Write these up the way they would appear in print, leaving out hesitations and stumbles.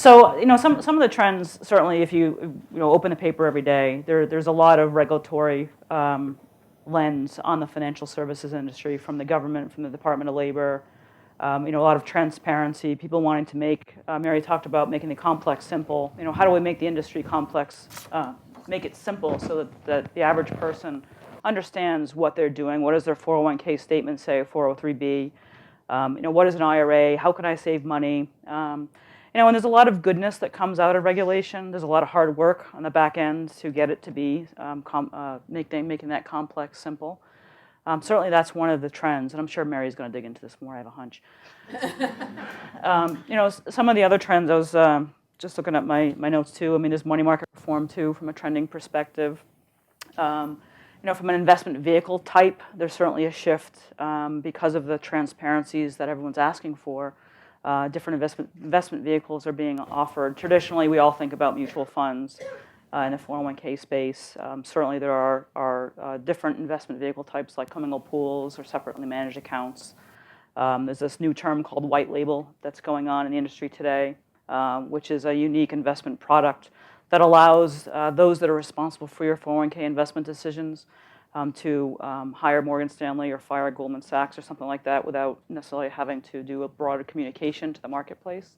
So, some of the trends, certainly if you open the paper every day, there's a lot of regulatory lens on the financial services industry from the government, from the Department of Labor, a lot of transparency, people wanting to make, Mary talked about making the complex simple. How do we make the industry complex, make it simple so that the average person understands what they're doing, what does their 401k statement say, 403b, what is an IRA, how can I save money? And there's a lot of goodness that comes out of regulation. There's a lot of hard work on the back end to get it to be making that complex simple. Certainly, that's one of the trends, and I'm sure Mary's going to dig into this more. I have a hunch. Some of the other trends. I was just looking at my notes too. I mean, there's money market reform too, from a trending perspective. From an investment vehicle type, there's certainly a shift because of the transparencies that everyone's asking for. Different investment vehicles are being offered. Traditionally, we all think about mutual funds in the 401k space. Certainly, there are different investment vehicle types like commingled pools or separately managed accounts. There's this new term called white label that's going on in the industry today, which is a unique investment product that allows those that are responsible for your 401k investment decisions to hire Morgan Stanley or fire Goldman Sachs or something like that without necessarily having to do a broader communication to the marketplace.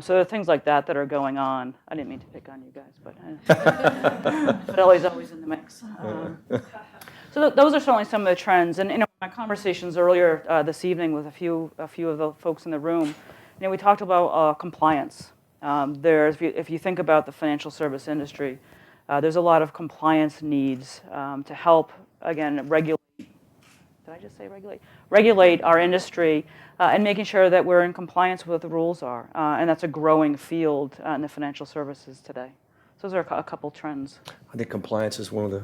So there are things like that are going on. I didn't mean to pick on you guys, but Fidelity's always in the mix. So those are certainly some of the trends. And my conversations earlier this evening with a few of the folks in the room, we talked about compliance. If you think about the financial service industry, there's a lot of compliance needs to help, again, regulate. Did I just say regulate? Regulate our industry and making sure that we're in compliance with what the rules are. And that's a growing field in the financial services today. So those are a couple trends. I think compliance is one of the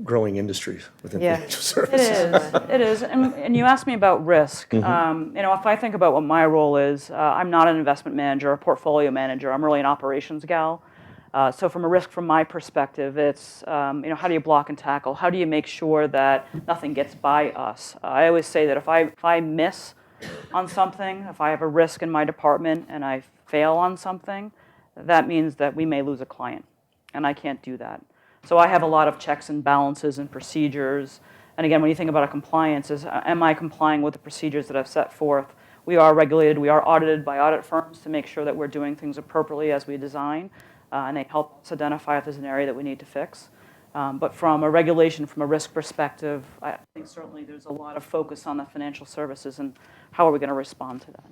growing industries within financial services. It is. And you asked me about risk. Mm-hmm. If I think about what my role is, I'm not an investment manager or portfolio manager. I'm really an operations gal. So from a risk from my perspective, it's, how do you block and tackle? How do you make sure that nothing gets by us? I always say that if I miss on something, if I have a risk in my department and I fail on something, that means that we may lose a client, and I can't do that. So I have a lot of checks and balances and procedures. And again, when you think about a compliance, am I complying with the procedures that I've set forth? We are regulated, we are audited by audit firms to make sure that we're doing things appropriately as we design. And they help us identify if there's an area that we need to fix. But from a regulation, from a risk perspective, I think certainly there's a lot of focus on the financial services and how are we going to respond to that.